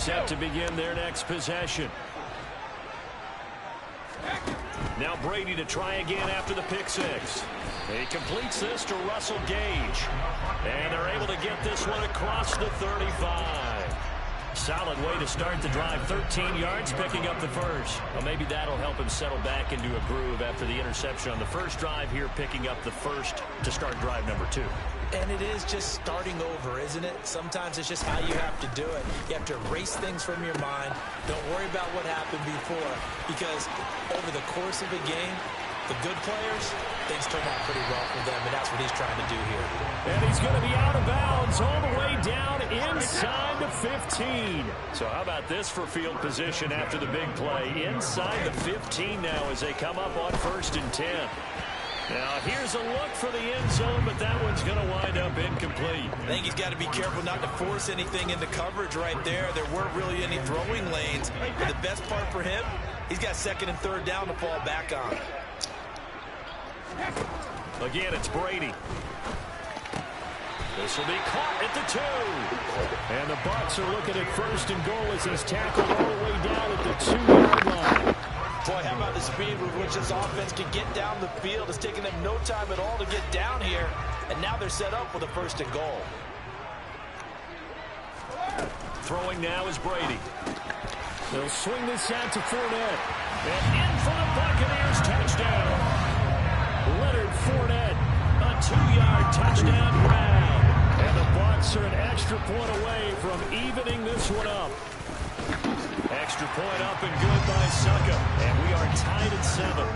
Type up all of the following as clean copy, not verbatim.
Set to begin their next possession. Now Brady to try again after the pick six. He completes this to Russell Gage. And they're able to get this one across the 35. Solid way to start the drive. 13 yards, picking up the first. Well, maybe that'll help him settle back into a groove after the interception on the first drive here, picking up the first to start drive number 2. And it is just starting over, isn't it? Sometimes it's just how you have to do it. You have to erase things from your mind. Don't worry about what happened before, because over the course of a game, the good players, things turn out pretty well for them, and that's what he's trying to do here. And he's going to be out of bounds all the way down inside the 15. So how about this for field position after the big play? Inside the 15 now as they come up on 1st and 10. Now, here's a look for the end zone, but that one's going to wind up incomplete. I think he's got to be careful not to force anything into coverage right there. There weren't really any throwing lanes. But the best part for him, he's got 2nd and 3rd down to fall back on. Again, it's Brady. This will be caught at the 2. And the Bucs are looking at 1st and goal as he's tackled all the way down at the 2-yard line. Boy, how about the speed with which this offense can get down the field? It's taken them no time at all to get down here. And now they're set up with a 1st and goal. Throwing now is Brady. They'll swing this out to Fournette. And in for the Buccaneers touchdown. Leonard Fournette, a 2-yard touchdown grab. And the Bucs are an extra point away from evening this one up. Extra point up and good by Succa. And we are tied at 7.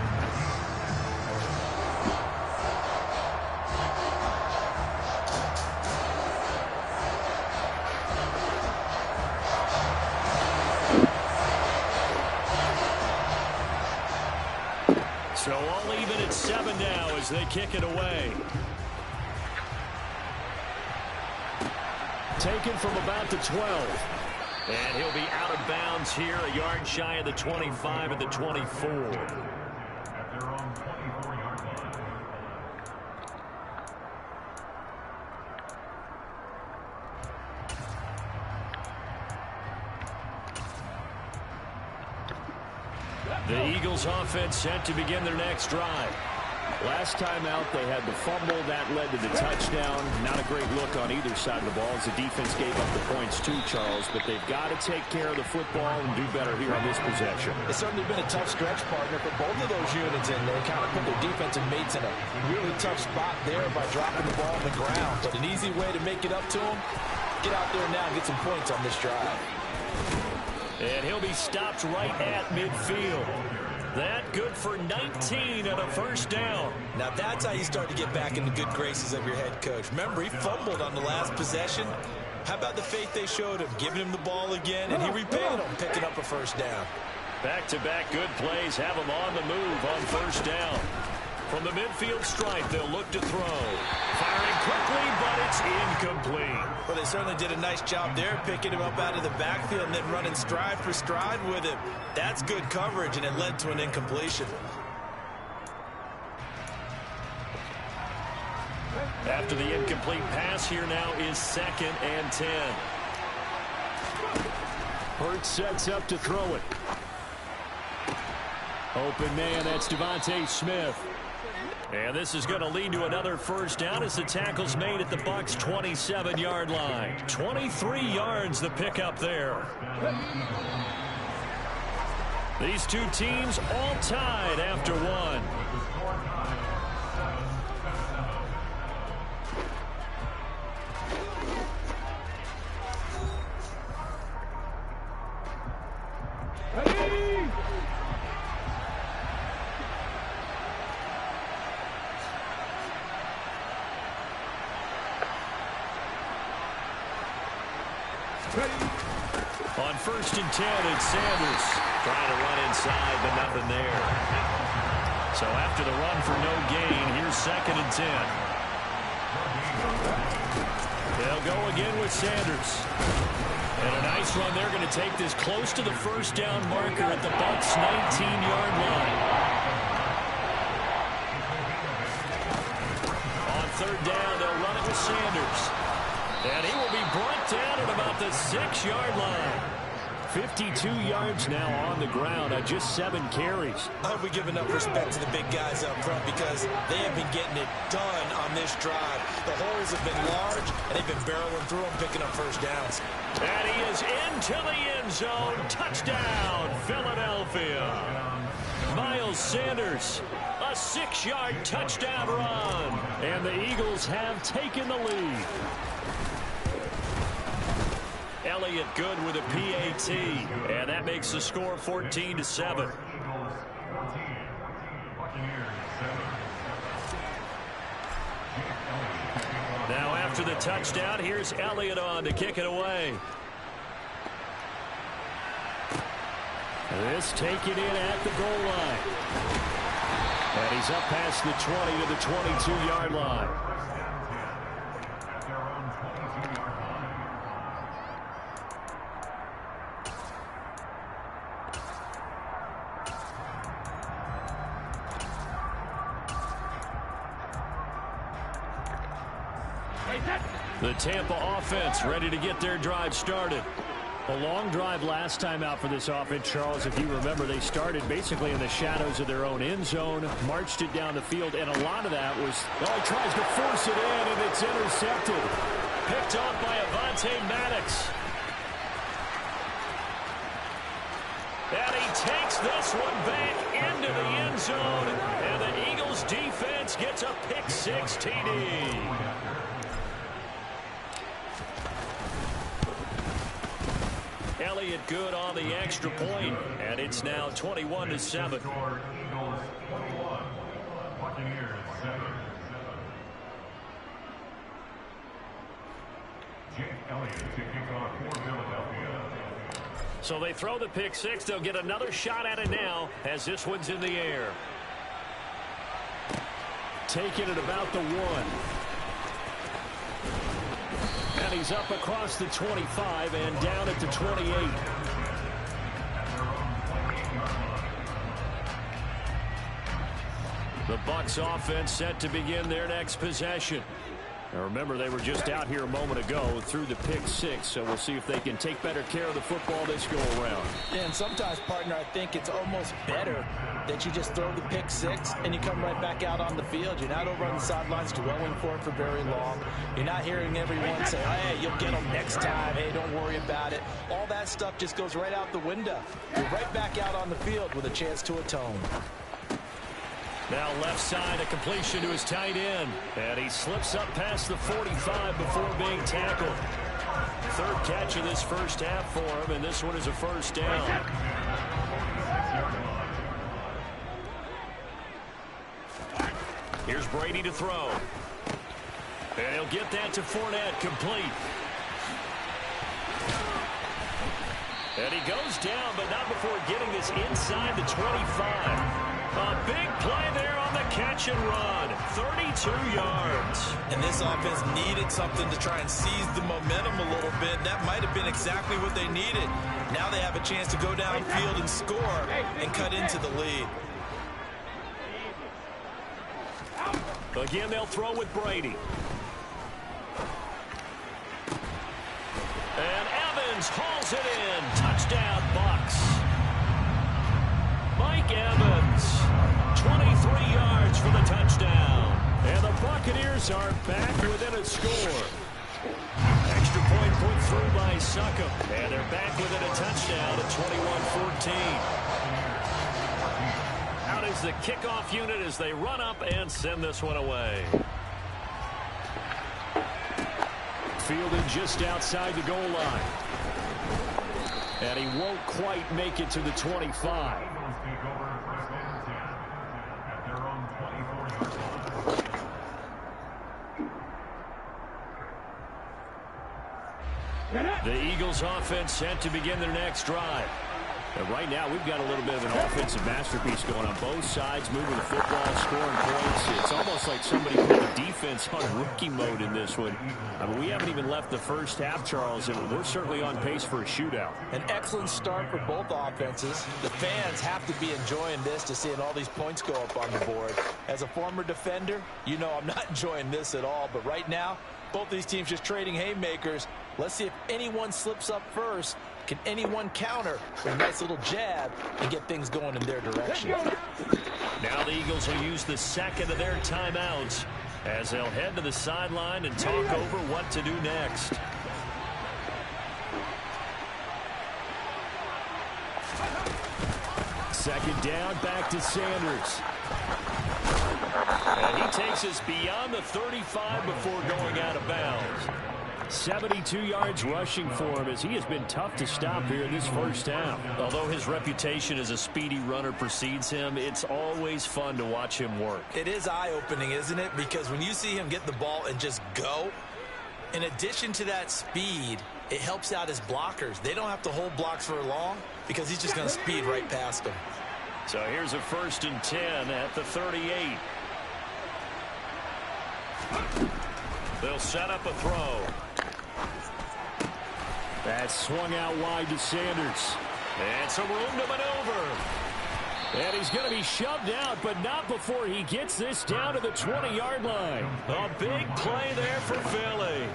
So all even at 7 now as they kick it away. Taken from about the 12. And he'll be out of bounds here, a yard shy of the 25 at the 24. The Eagles offense set to begin their next drive. Last time out, they had the fumble. That led to the touchdown. Not a great look on either side of the ball as the defense gave up the points too, Charles. But they've got to take care of the football and do better here on this possession. It's certainly been a tough stretch, partner, for both of those units in there. Kind of put their defensive mates in a really tough spot there by dropping the ball on the ground. But an easy way to make it up to them, get out there now and get some points on this drive. And he'll be stopped right at midfield. That good for 19 and a 1st down. Now that's how you start to get back in the good graces of your head coach. Remember, he fumbled on the last possession. How about the faith they showed him, giving him the ball again, and he repaid him, picking up a 1st down. Back-to-back good plays have him on the move on 1st down. From the midfield stripe, they'll look to throw. Firing quickly, but it's incomplete. Well, they certainly did a nice job there, picking him up out of the backfield and then running stride for stride with him. That's good coverage, and it led to an incompletion. After the incomplete pass, here now is 2nd and 10. Hurts sets up to throw it. Open man, that's Devontae Smith. And this is going to lead to another 1st down as the tackle's made at the Bucs' 27-yard line. 23 yards the pickup there. These two teams all tied after one. On 1st and 10, it's Sanders trying to run inside, but nothing there. So after the run for no gain, here's 2nd and 10. They'll go again with Sanders. And a nice run. They're going to take this close to the 1st down marker at the Bucs' 19-yard line. On 3rd down, they'll run it with Sanders. And he will be brought down at about the 6-yard line. 52 yards now on the ground on just 7 carries. I hope we give enough respect to the big guys up front because they have been getting it done on this drive. The holes have been large, and they've been barreling through them, picking up first downs. And he is into the end zone. Touchdown, Philadelphia. Miles Sanders, a 6-yard touchdown run. And the Eagles have taken the lead. Elliott good with a PAT, and that makes the score 14-7. Now after the touchdown, here's Elliott on to kick it away. This taken in at the goal line. And he's up past the 20 to the 22-yard line. The Tampa offense ready to get their drive started. A long drive last time out for this offense, Charles. If you remember, they started basically in the shadows of their own end zone, marched it down the field, and a lot of that was, he tries to force it in, and it's intercepted. Picked off by Avonte Maddox. And he takes this one back into the end zone, and the Eagles defense gets a pick-6 TD. Elliott good on the extra point, and it's now 21-7. So they throw the pick-6. They'll get another shot at it now as this one's in the air. Taking it about the 1. And he's up across the 25 and down at the 28. The Bucs offense set to begin their next possession. Now remember, they were just out here a moment ago through the pick-6, so we'll see if they can take better care of the football this go-around. Yeah, and sometimes, partner, I think it's almost better that you just throw the pick-6 and you come right back out on the field. You're not over on the sidelines dwelling for it for very long. You're not hearing everyone say, hey, you'll get them next time. Hey, don't worry about it. All that stuff just goes right out the window. You're right back out on the field with a chance to atone. Now left side, a completion to his tight end. And he slips up past the 45 before being tackled. Third catch of this first half for him, and this one is a first down. Here's Brady to throw. And he'll get that to Fournette, complete. And he goes down, but not before getting this inside the 25. A big play there on the catch and run. 32 yards. And this offense needed something to try and seize the momentum a little bit. That might have been exactly what they needed. Now they have a chance to go downfield and score and cut into the lead. Again, they'll throw with Brady. And Evans hauls it in. Touchdown, Bucs. Mike Evans, 23 yards for the touchdown. And the Buccaneers are back within a score. Extra point put through by Succop. And they're back within a touchdown at 21-14. Out is the kickoff unit as they run up and send this one away. Fielded just outside the goal line. And he won't quite make it to the 25. The Eagles offense set to begin their next drive. And right now, we've got a little bit of an offensive masterpiece going on both sides, moving the football, scoring points. It's almost like somebody put the defense on rookie mode in this one. I mean, we haven't even left the first half, Charles, and we're certainly on pace for a shootout. An excellent start for both offenses. The fans have to be enjoying this to seeing all these points go up on the board. As a former defender, you know I'm not enjoying this at all. But right now, both these teams just trading haymakers. Let's see if anyone slips up first Can anyone counter with a nice little jab and get things going in their direction? Now the Eagles will use the second of their timeouts as they'll head to the sideline and talk over what to do next. Second down, back to Sanders. And he takes us beyond the 35 before going out of bounds. 72 yards rushing for him as he has been tough to stop here in this first half. Although his reputation as a speedy runner precedes him, it's always fun to watch him work. It is eye-opening, isn't it? Because when you see him get the ball and just go, in addition to that speed, it helps out his blockers. They don't have to hold blocks for long because he's just going to speed right past them. So here's a 1st and 10 at the 38. They'll set up a throw. That's swung out wide to Sanders. And some room to maneuver. And he's going to be shoved out, but not before he gets this down to the 20-yard line. A big play there for Philly.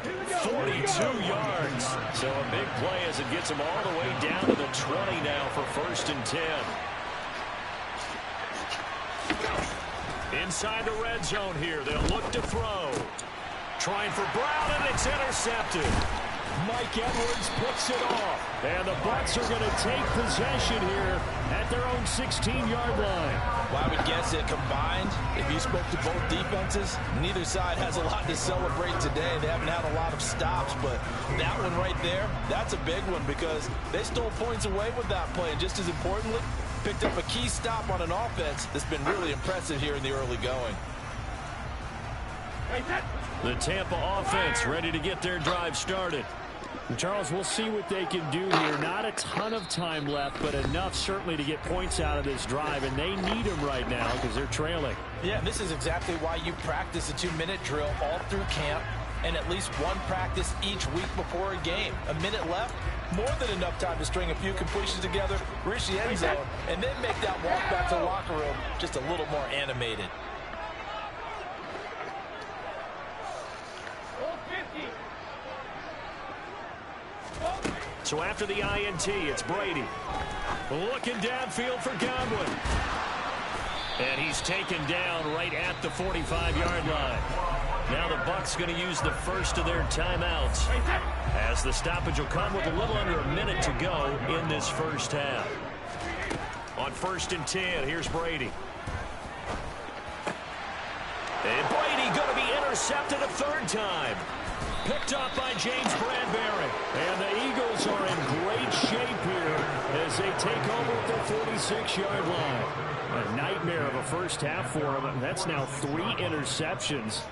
42 yards. So a big play as it gets him all the way down to the 20 now for 1st and 10. Inside the red zone here. They'll look to throw. Trying for Brown, and it's intercepted. Mike Edwards picks it off. And the Bucs are going to take possession here at their own 16-yard line. Well, I would guess that combined, if you spoke to both defenses, neither side has a lot to celebrate today. They haven't had a lot of stops, but that one right there, that's a big one because they stole points away with that play. And just as importantly, picked up a key stop on an offense that's been really impressive here in the early going. The Tampa offense ready to get their drive started. And Charles, we'll see what they can do here. Not a ton of time left, but enough certainly to get points out of this drive, and they need them right now because they're trailing. Yeah, this is exactly why you practice a 2-minute drill all through camp and at least one practice each week before a game. A minute left, more than enough time to string a few completions together, reach the end zone, and then make that walk back to the locker room just a little more animated. So after the INT, it's Brady. Looking downfield for Godwin. And he's taken down right at the 45-yard line. Now the Bucs going to use the first of their timeouts as the stoppage will come with a little under a minute to go in this first half. On 1st and 10, here's Brady. And Brady going to be intercepted a third time. Picked up by James Bradbury. And the Eagles are in great shape here as they take over at the 46-yard line. A nightmare of a first half for him. That's now 3 interceptions.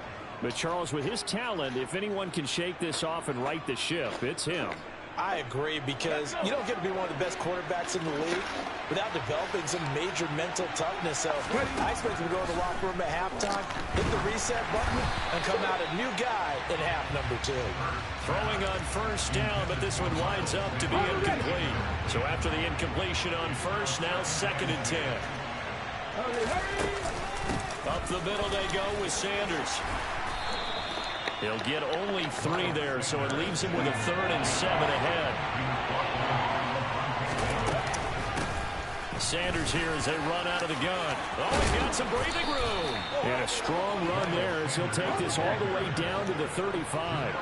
But Charles, with his talent, if anyone can shake this off and right the ship, it's him. I agree, because you don't get to be one of the best quarterbacks in the league without developing some major mental toughness. So I expect him to go to the locker room at halftime, hit the reset button, and come out a new guy in half number 2. Throwing on 1st down, but this one winds up to be incomplete. So after the incompletion on 1st, now 2nd and 10. Up the middle they go with Sanders. He'll get only 3 there, so it leaves him with a 3rd and 7 ahead. Sanders here as they run out of the gun. Oh, he's got some breathing room. And a strong run there as he'll take this all the way down to the 35.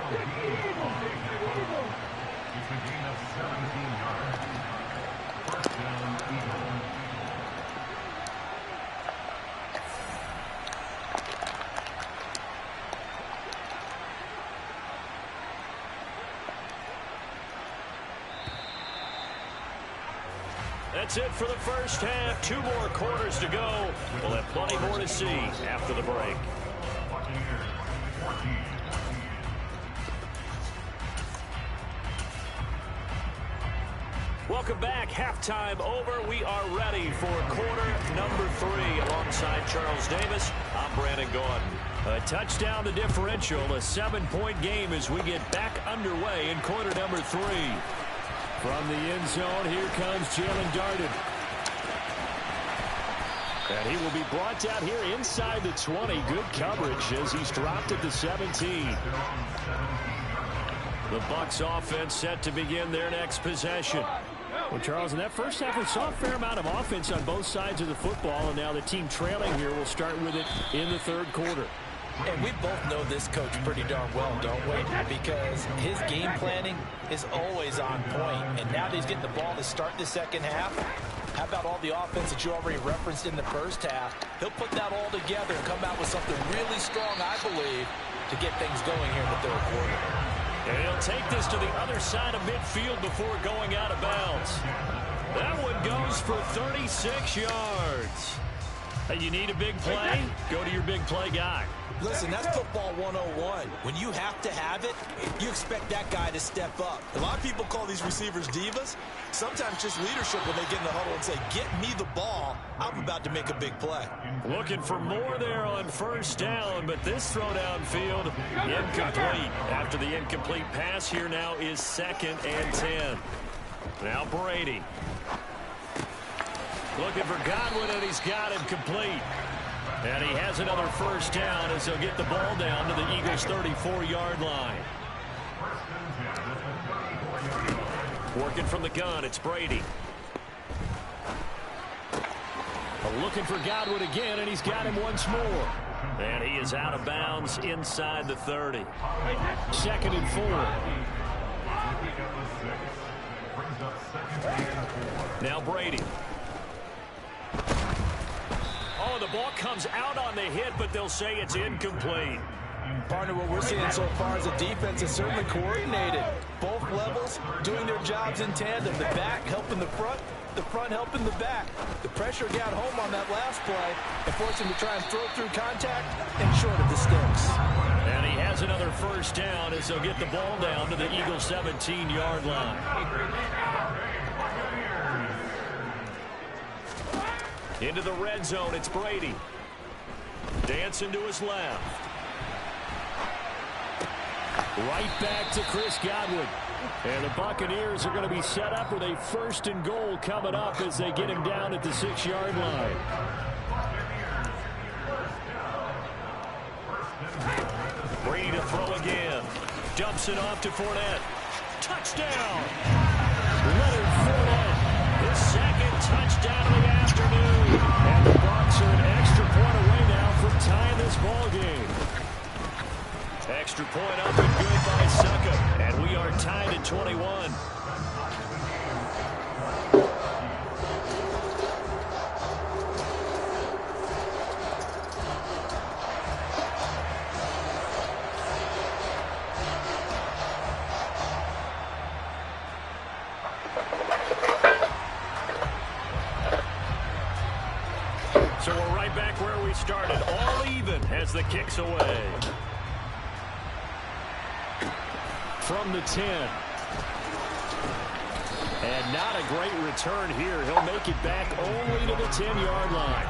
That's it for the first half. 2 more quarters to go. We'll have plenty more to see after the break. Welcome back. Halftime over. We are ready for quarter number 3. Alongside Charles Davis, I'm Brandon Gordon. A touchdown to differential. A 7-point game as we get back underway in quarter number 3. From the end zone, here comes Jalen Darden. And he will be brought down here inside the 20. Good coverage as he's dropped at the 17. The Bucs offense set to begin their next possession. Well, Charles, in that first half, we saw a fair amount of offense on both sides of the football, and now the team trailing here will start with it in the third quarter. And we both know this coach pretty darn well, don't we? Because his game planning is always on point. And now that he's getting the ball to start the second half, how about all the offense that you already referenced in the first half? He'll put that all together and come out with something really strong, I believe, to get things going here in the third quarter. And he'll take this to the other side of midfield before going out of bounds. That one goes for 36 yards. Hey, you need a big play? Go to your big play guy. Listen, that's football 101. When you have to have it, you expect that guy to step up. A lot of people call these receivers divas. Sometimes just leadership when they get in the huddle and say, get me the ball. I'm about to make a big play. Looking for more there on first down, but this throw downfield incomplete. After the incomplete pass, here now is 2nd and 10. Now Brady. Looking for Godwin, and he's got him complete. And he has another first down as he'll get the ball down to the Eagles' 34-yard line. Working from the gun, it's Brady. Looking for Godwin again, and he's got him once more. And he is out of bounds inside the 30. 2nd and 4. Now Brady. Oh, the ball comes out on the hit, but they'll say it's incomplete. Partner, what we're seeing so far is a defense is certainly coordinated. Both levels doing their jobs in tandem. The back helping the front helping the back. The pressure got home on that last play and forced him to try and throw through contact and short of the sticks. And he has another first down as they'll get the ball down to the Eagles' 17-yard line. Into the red zone, it's Brady. Dancing to his left. Right back to Chris Godwin. And the Buccaneers are going to be set up with a 1st and goal coming up as they get him down at the 6-yard line. Brady to throw again. Dumps it off to Fournette. Touchdown! Leonard Fournette. His 2nd touchdown of the afternoon. And the Bucs are an extra point away now from tying this ball game. Extra point up and good by Suckup. And we are tied at 21. So we're right back where we started, all even as the kick's away. From the 10. And not a great return here. He'll make it back only to the 10-yard line.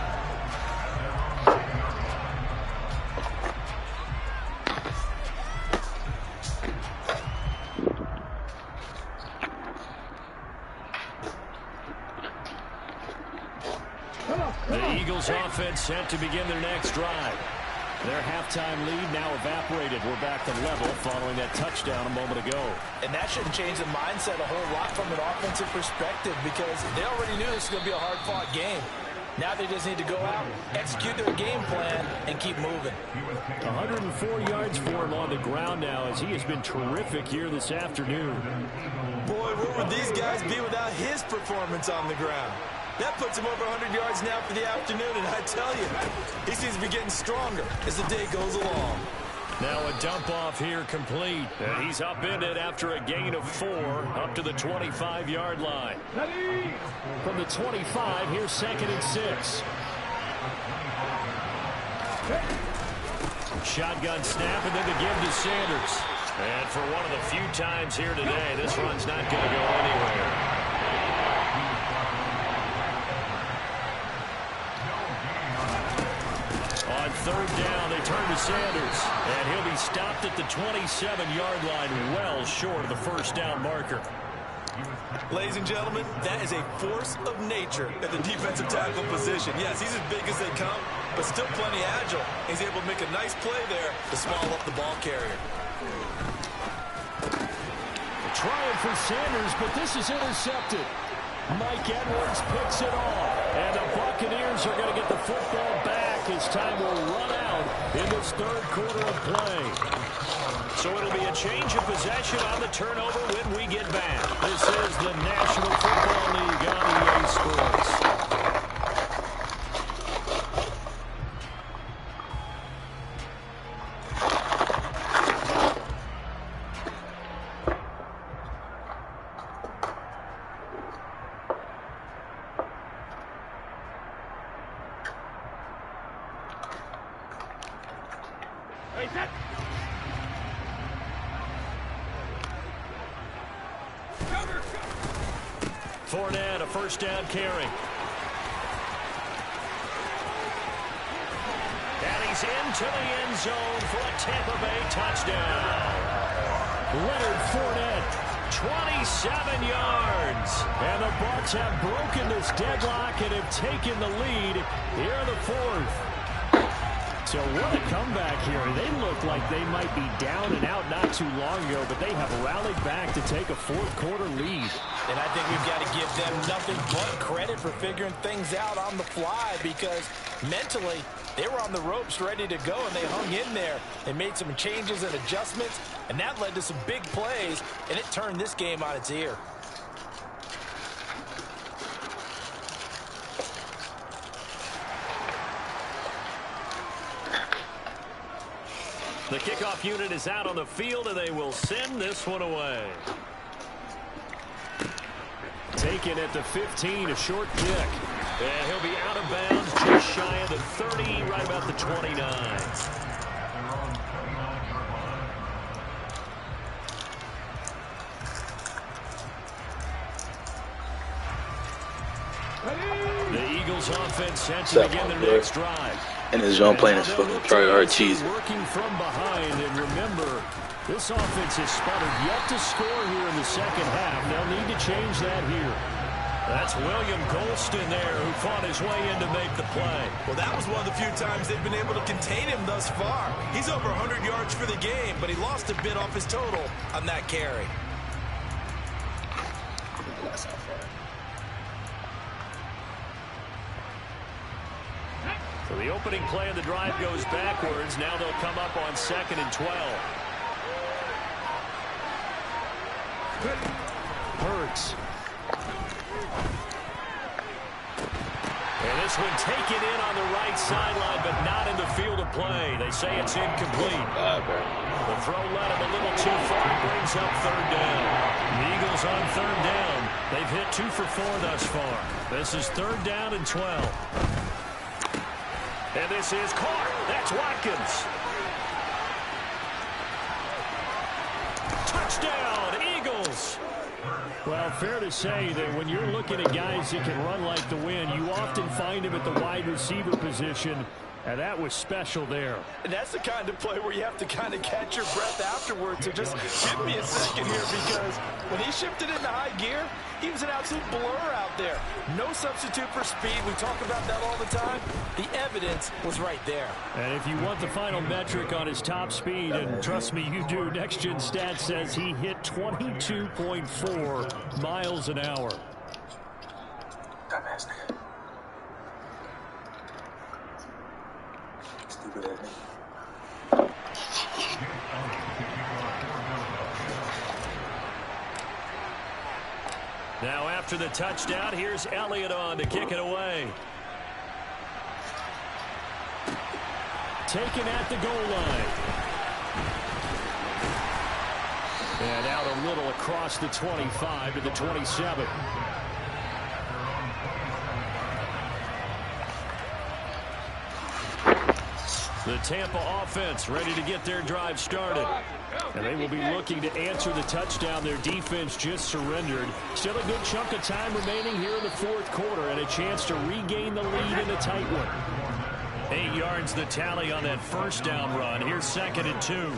The Eagles offense set to begin their next drive. Their halftime lead now evaporated. We're back to level following that touchdown a moment ago. And that shouldn't change the mindset a whole lot from an offensive perspective because they already knew this was going to be a hard-fought game. Now they just need to go out, execute their game plan, and keep moving. 104 yards for him on the ground now as he has been terrific here this afternoon. Boy, where would these guys be without his performance on the ground? That puts him over 100 yards now for the afternoon, and I tell you, he seems to be getting stronger as the day goes along. Now a dump off here complete, and he's upended after a gain of 4 up to the 25-yard line. From the 25, here's 2nd and 6. Shotgun snap, and then to give to Sanders. And for one of the few times here today, this run's not going to go anywhere. On 3rd down, they turn to Sanders, and he'll be stopped at the 27-yard line, well short of the first down marker. Ladies and gentlemen, that is a force of nature at the defensive tackle position. Yes, he's as big as they come, but still plenty agile. He's able to make a nice play there to swallow up the ball carrier. trying for Sanders, but this is intercepted. Mike Edwards picks it off. And the Buccaneers are going to get the football back as time will run out in this third quarter of play. So it'll be a change of possession on the turnover when we get back. This is the National Football League on EA Sports. Fournette, a first down carry. And he's into the end zone for a Tampa Bay touchdown. Leonard Fournette, 27 yards. and the Bucs have broken this deadlock and have taken the lead here in the fourth. So what a comeback here. They look like they might be down and out not too long ago, but they have rallied back to take a fourth quarter lead. And I think we've got to give them nothing but credit for figuring things out on the fly, because mentally they were on the ropes ready to go, and they hung in there. They made some changes and adjustments, and that led to some big plays, and it turned this game on its ear. The kickoff unit is out on the field, and they will send this one away. Taken at the 15, a short kick. And he'll be out of bounds just shy of the 30, right about the 29. The Eagles offense set to begin their next drive. And his zone playing is fucking try hard cheese. Working from behind, and remember, this offense has sputtered yet to score here in the second half. They'll need to change that here. That's William Golston there, who fought his way in to make the play. Well, that was one of the few times they've been able to contain him thus far. He's over 100 yards for the game, but he lost a bit off his total on that carry. So the opening play of the drive goes backwards. Now they'll come up on 2nd and 12. Hurts. And this one taken in on the right sideline, but not in the field of play. They say it's incomplete. The throw led him a little too far. Brings up third down. The Eagles on third down. They've hit 2 for 4 thus far. This is 3rd down and 12. And this is caught. That's Watkins. Touchdown, Eagles. Well, fair to say that when you're looking at guys that can run like the wind, you often find them at the wide receiver position, and that was special there. And that's the kind of play where you have to kind of catch your breath afterwards. So just give me a second here, because when he shifted into high gear, he was an absolute blur out there. No substitute for speed. We talk about that all the time. The evidence was right there. And if you want the final metric on his top speed, and trust me, you do, Next Gen Stats says he hit 22.4 miles an hour. Dumbass nigga. Stupid ass nigga. Now after the touchdown, here's Elliott on to kick it away. Taken at the goal line. And out a little across the 25 to the 27. The Tampa offense ready to get their drive started. And they will be looking to answer the touchdown their defense just surrendered. Still a good chunk of time remaining here in the fourth quarter, and a chance to regain the lead in a tight one. 8 yards the tally on that first down run. Here's 2nd and 2.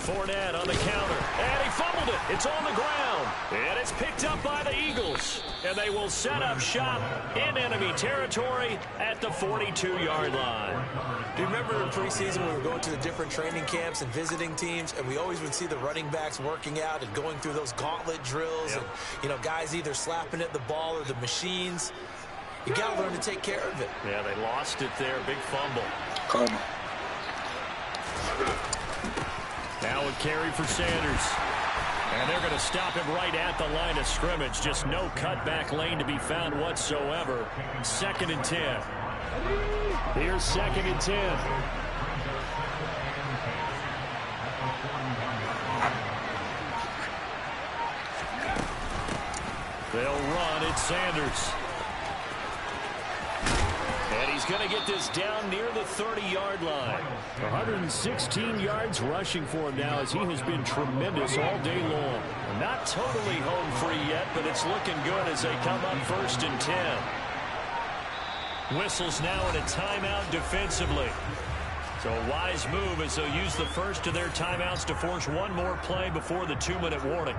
Fournette on the counter, and he fumbled it. It's on the ground, and it's picked up by the Eagles. And they will set up shop in enemy territory at the 42-yard line. Do you remember in preseason we were going to the different training camps and visiting teams, and we always would see the running backs working out and going through those gauntlet drills, and, you know, guys either slapping at the ball or the machines. You got to learn to take care of it. Yeah, they lost it there. Big fumble. Now a carry for Sanders. And they're going to stop him right at the line of scrimmage. Just no cutback lane to be found whatsoever. 2nd and 10. Here's 2nd and 10. They'll run. It's Sanders. And he's going to get this down near the 30-yard line. 116 yards rushing for him now as he has been tremendous all day long. Not totally home free yet, but it's looking good as they come up 1st and 10. Whistles now in a timeout defensively. So a wise move as they'll use the first of their timeouts to force one more play before the 2-minute warning.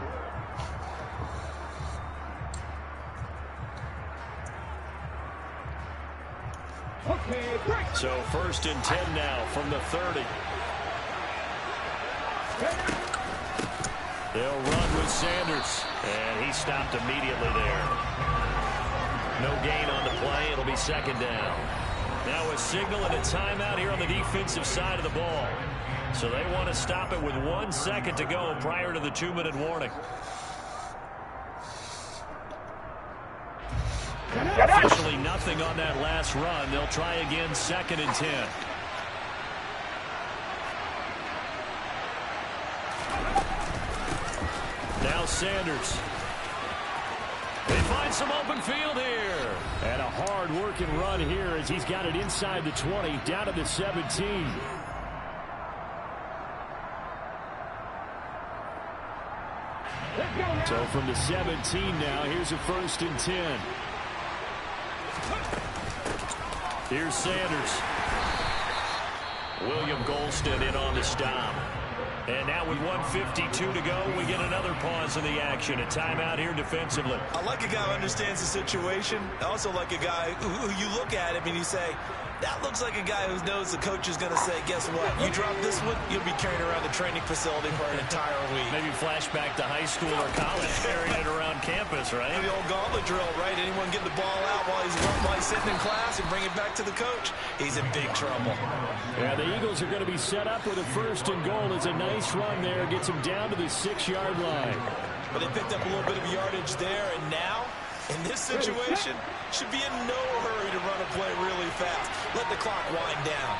So 1st and 10 now from the 30. They'll run with Sanders. And he stopped immediately there. No gain on the play. It'll be 2nd down. Now a signal and a timeout here on the defensive side of the ball. So they want to stop it with 1 second to go prior to the 2-minute warning. Officially nothing on that last run. They'll try again 2nd and 10. Now Sanders. They find some open field here. And a hard-working run here as he's got it inside the 20, down to the 17. So from the 17 now, here's a 1st and 10. Here's Sanders. William Golston in on the stop. And now with 1:52 to go, we get another pause in the action. A timeout here defensively. I like a guy who understands the situation. I also like a guy who you look at him and you say, that looks like a guy who knows the coach is going to say, guess what? You drop this one, you'll be carrying around the training facility for an entire week. Maybe flashback to high school or college, carrying it around campus, right? The old gauntlet drill, right? Anyone get the ball out while he's sitting in class and bring it back to the coach, he's in big trouble. Yeah, the Eagles are going to be set up with a 1st and goal. It's a nice run there. Gets him down to the 6-yard line. But they picked up a little bit of yardage there, and now, in this situation, should be in no hurry to run a play really fast. Let the clock wind down.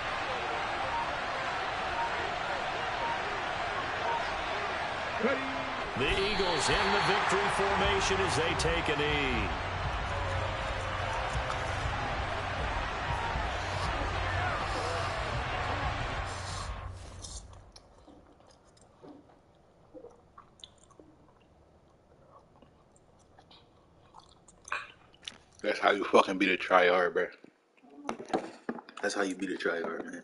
The Eagles in the victory formation as they take a knee. That's how you fucking beat a tryhard, bro. That's how you beat a tryhard, man.